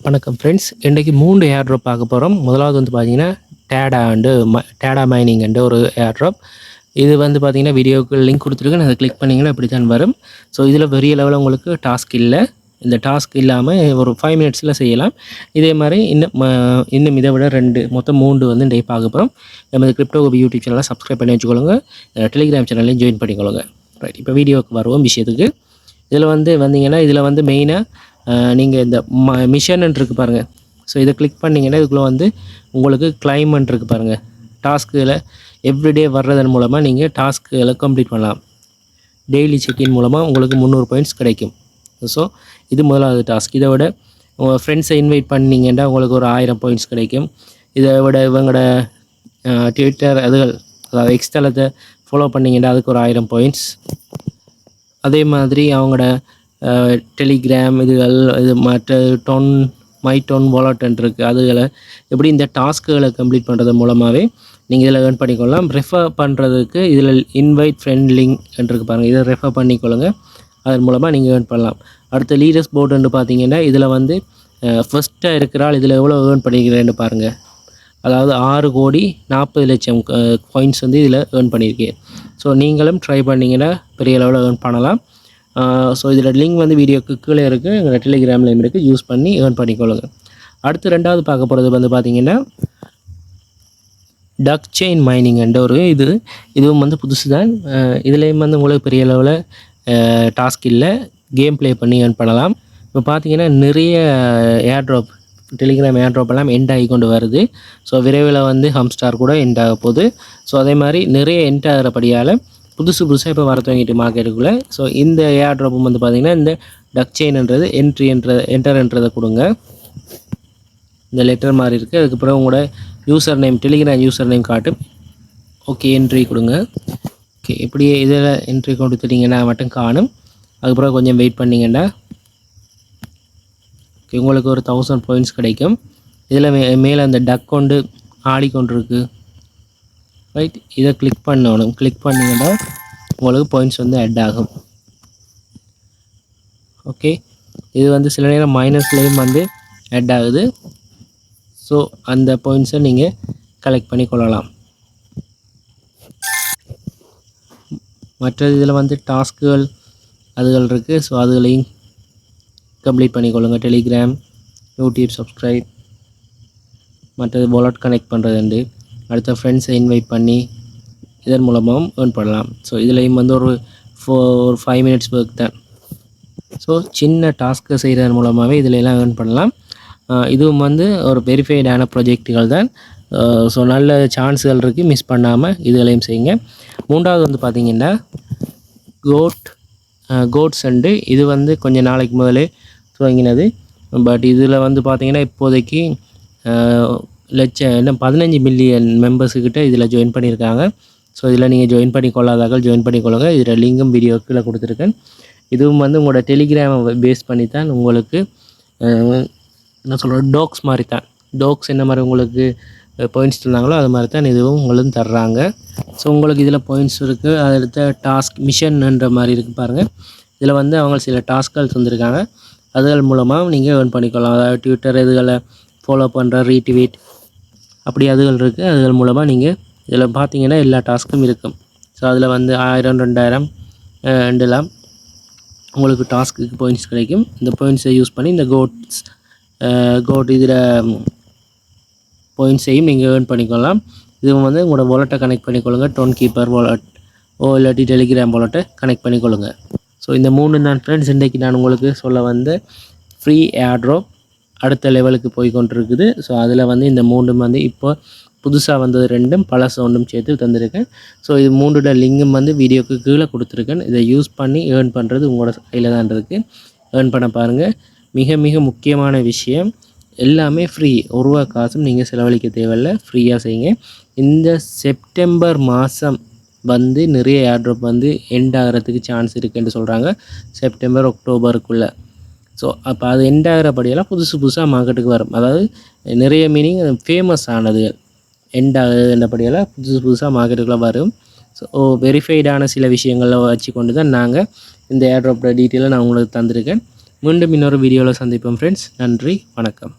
வணக்கம் ஃப்ரெண்ட்ஸ். இன்றைக்கு 3 ஏர் ட்ராப் பார்க்க போகிறோம். முதலாவது வந்து பார்த்தீங்கன்னா டேடா மைனிங் ஒரு ஏர் ட்ராப். இது வந்து பார்த்தீங்கன்னா வீடியோக்கு லிங்க் கொடுத்துருக்கேன். அதை கிளிக் பண்ணிங்கன்னா இப்படி தான் வரும். ஸோ இதில் பெரிய லெவலில் உங்களுக்கு டாஸ்க் இல்லை. இந்த டாஸ்க் இல்லாமல் ஒரு 5 மினிட்ஸில் செய்யலாம். இதே மாதிரி இன்னும் இதை விட மொத்தம் 3 வந்து இன்றைக்கு பார்க்க போகிறோம். நமது கிரிப்டோ யூடியூப் சேனலை சப்ஸ்கிரைப் பண்ணி வச்சுக்கொள்ளுங்க. டெலிகிராம் சேனலையும் ஜாயின் பண்ணிக்கொள்ளுங்க. ரைட், இப்போ வீடியோவுக்கு வருவோம் விஷயத்துக்கு. இதில் வந்தீங்கன்னா இதில் மெயினாக நீங்கள் இந்த மிஷன் இருக்குது பாருங்கள். ஸோ இதை கிளிக் பண்ணிங்கன்னா இதுக்குள்ளே உங்களுக்கு கிளைமண்ட் இருக்குது பாருங்கள். டாஸ்க்குகளை எவ்ரிடே வர்றதன் மூலமாக நீங்கள் டாஸ்க்குகளை கம்ப்ளீட் பண்ணலாம். டெய்லி செக்இன் மூலமாக உங்களுக்கு 300 பாயிண்ட்ஸ் கிடைக்கும். ஸோ இது முதலாவது டாஸ்க். இதை விட உங்கள் ஃப்ரெண்ட்ஸை இன்வைட் பண்ணிங்கன்னா உங்களுக்கு ஒரு 1000 பாயிண்ட்ஸ் கிடைக்கும். இதை விட இவங்களோட ட்விட்டர் அதாவது எக்ஸ்தலத்தை ஃபாலோ பண்ணிங்கன்னா அதுக்கு ஒரு 1000 பாயிண்ட்ஸ். அதே மாதிரி அவங்களோட டெலிகிராம் இது மற்ற மை டோன் வாலெட் இருக்குது. அதுகளை எப்படி இந்த டாஸ்க்குகளை கம்ப்ளீட் பண்ணுறது மூலமாகவே நீங்கள் இதில் ஏர்ன் பண்ணிக்கொள்ளலாம். ரெஃபர் பண்ணுறதுக்கு இதில் இன்வைட் ஃப்ரெண்ட் லிங்க் இருக்குது பாருங்கள். இதை ரெஃபர் பண்ணிக்கொள்ளுங்க. அதன் மூலமாக நீங்கள் ஏர்ன் பண்ணலாம். அடுத்த லீடர்ஸ் போர்டுன்னு பார்த்தீங்கன்னா இதில் ஃபஸ்ட்டாக இருக்கிறால் இதில் எவ்வளோ ஏர்ன் பண்ணிக்கிறேன்னு பாருங்கள். அதாவது 6,40,00,000 காயின்ஸ் இதில் ஏர்ன் பண்ணியிருக்கேன். ஸோ நீங்களும் ட்ரை பண்ணிங்கன்னா பெரிய லெவலில் ஏர்ன் பண்ணலாம். ஸோ இதில் லிங்க் வீடியோக்கு கீழே இருக்குது. எங்களோட டெலிகிராம்லேயும் இருக்குது. யூஸ் பண்ணி ஏர்ன் பண்ணிக்கொள்ளுங்க. அடுத்து ரெண்டாவது பார்க்க போகிறது பார்த்தீங்கன்னா டக் செயின் மைனிங் இதுவும் புதுசு தான். இதுலேயும் உங்களுக்கு பெரிய லெவலில் டாஸ்க் இல்லை. கேம் ப்ளே பண்ணி ஏர்ன் பண்ணலாம். இப்போ பார்த்தீங்கன்னா நிறைய ஏர்ட்ராப் டெலிகிராம் ஏர்ட்ராப் எல்லாம் எண்ட் ஆகி கொண்டு வருது. ஸோ விரைவில் ஹம்ஸ்டார் கூட எண்ட் ஆக போகுது. ஸோ அதே மாதிரி நிறைய எண்ட் ஆகிறபடியால் புதுசாக இப்போ வர துவங்கிட்டு மார்க்கெட்டுக்குள்ளே. ஸோ இந்த ஏர் ட்ராப்பும் பார்த்தீங்கன்னா இந்த டக் செயின்ன்றது என்டர்ன்றதை கொடுங்க. இந்த லெட்டர் மாதிரி இருக்குது. அதுக்கப்புறம் உங்களோட user name Telegram user name காட்டும். ஓகே, என்ட்ரி கொடுங்க. ஓகே, இப்படியே இதில் என்ட்ரி கொடுத்துட்டிங்கன்னா மட்டும் காணும். அதுக்கப்புறம் கொஞ்சம் வெயிட் பண்ணிங்கன்னா ஓகே உங்களுக்கு ஒரு 1000 பாயிண்ட்ஸ் கிடைக்கும். இதில் மேலே அந்த டக் கொண்டு ஆடிக்கொண்டு இருக்குது. ரைட், இதை கிளிக் பண்ணணும். கிளிக் பண்ணிங்கன்னா உங்களுக்கு பாயிண்ட்ஸ் ஆட் ஆகும். ஓகே, இது சில நேரம் மைனஸ்லேயும் ஆட் ஆகுது. ஸோ அந்த பாயிண்ட்ஸை நீங்கள் கலெக்ட் பண்ணி கொள்ளலாம். மற்றது இதில் டாஸ்க்குகள் அதுகள் இருக்குது. ஸோ அதுகளையும் கம்ப்ளீட் பண்ணிக்கொள்ளுங்கள். டெலிகிராம், யூடியூப் சப்ஸ்கிரைப், மற்றது வாலெட் கனெக்ட் பண்ணுறது அடுத்த ஃப்ரெண்ட்ஸை இன்வைட் பண்ணி இதன் மூலமாகவும் ஏர்ன் பண்ணலாம். ஸோ இதுலேயும் ஒரு 5 மினிட்ஸ் ஒர்க் தான். ஸோ சின்ன டாஸ்க்கை செய்கிறதன் மூலமாகவே இதிலெல்லாம் ஏர்ன் பண்ணலாம். இதுவும் ஒரு வெரிஃபைடான ப்ராஜெக்டுகள் தான். ஸோ நல்ல சான்ஸுகள் இருக்குது. மிஸ் பண்ணாமல் இதுகளையும் செய்யுங்க. மூன்றாவது பார்த்தீங்கன்னா கோட்ஸ் இது கொஞ்சம் நாளைக்கு முதலே துவங்கினது. பட் இதில் பார்த்தீங்கன்னா இப்போதைக்கு இன்னும் 15 மில்லியன் மெம்பர்ஸுக்கிட்ட இதில் ஜாயின் பண்ணியிருக்காங்க. ஸோ இதில் நீங்கள் ஜாயின் பண்ணி கொள்ளாதார்கள் ஜாயின் பண்ணிக்கொள்ளுங்க. இதில் லிங்கும் வீடியோ கீழே கொடுத்துருக்கேன். இதுவும் உங்களோட டெலிகிராமை பேஸ் பண்ணி தான் உங்களுக்கு என்ன சொல்கிறோம் டாக்ஸ் மாதிரி தான். டாக்ஸ் என்ன மாதிரி உங்களுக்கு பாயிண்ட்ஸ் தந்தாங்களோ அது மாதிரி தான் இதுவும் உங்களுக்கு தர்றாங்க. ஸோ உங்களுக்கு இதில் பாயிண்ட்ஸ் இருக்குது. அடுத்த டாஸ்க் மிஷன்ன்ற மாதிரி இருக்குது பாருங்கள். இதில் அவங்க சில டாஸ்க்கள் தந்திருக்காங்க. அதுகள் மூலமாக நீங்கள் ஏர்ன் பண்ணிக்கலாம். அதாவது ட்விட்டர் இதுகளை ஃபாலோ பண்ணுற ரீட்வீட் அப்படி அதுகள் இருக்குது. அதுகள் மூலமாக நீங்கள் இதில் பார்த்தீங்கன்னா எல்லா டாஸ்க்கும் இருக்கும். ஸோ அதில் 1000 2000 ரெண்டுலாம் உங்களுக்கு டாஸ்க்கு பாயிண்ட்ஸ் கிடைக்கும். இந்த பாயிண்ட்ஸை யூஸ் பண்ணி இந்த கோட் இதில் பாயிண்ட்ஸையும் நீங்கள் ஏர்ன் பண்ணிக்கொள்ளலாம். இது உங்களோட வாலெட்டை கனெக்ட் பண்ணிக்கொள்ளுங்க. டோன் கீப்பர் வாலெட் இல்லாட்டி டெலிகிராம் வாலெட்டை கனெக்ட் பண்ணிக்கொள்ளுங்க. ஸோ இந்த 3 தான் ஃப்ரெண்ட்ஸ் இன்றைக்கி நான் உங்களுக்கு சொல்ல ஃப்ரீ ஏர்ட்ராப் அடுத்த லெவலுக்கு போய் கொண்டிருக்குது. ஸோ அதில் இந்த 3 இப்போ புதுசாக வந்தது 2 பழசு 1 சேர்த்து தந்திருக்கேன். ஸோ இது 3 லிங்கும் வீடியோக்கு கீழே கொடுத்துருக்கேன். இதை யூஸ் பண்ணி ஏர்ன் பண்ணுறது உங்களோட கையில் தான் இருக்குது. ஏர்ன் பண்ண பாருங்கள். மிக மிக முக்கியமான விஷயம், எல்லாமே ஃப்ரீ. ஒரு ரூபா காசும் நீங்கள் செலவழிக்க தேவையில்லை. ஃப்ரீயாக செய்யுங்க. இந்த செப்டம்பர் மாதம் நிறைய ஏர்ட்ராப் எண்ட் ஆகிறதுக்கு சான்ஸ் இருக்குதுன்னு சொல்கிறாங்க. செப்டம்பர் அக்டோபருக்குள்ளே. ஸோ அப்போ அது எண்ட் ஆகிறபடியெல்லாம் புதுசாக மார்க்கெட்டுக்கு வரும். அதாவது நிறைய மீனிங் ஃபேமஸ் ஆனது எண்ட் ஆகுதுன்றபடியெல்லாம் புதுசாக மார்க்கெட்டுக்குள்ளே வரும். ஸோ வெரிஃபைடான சில விஷயங்களை வச்சு கொண்டு தான் நாங்கள் இந்த ஏர்ட்ராப்போட டீட்டெயிலை நான் உங்களுக்கு தந்திருக்கேன். மீண்டும் இன்னொரு வீடியோவில் சந்திப்போம் ஃப்ரெண்ட்ஸ். நன்றி, வணக்கம்.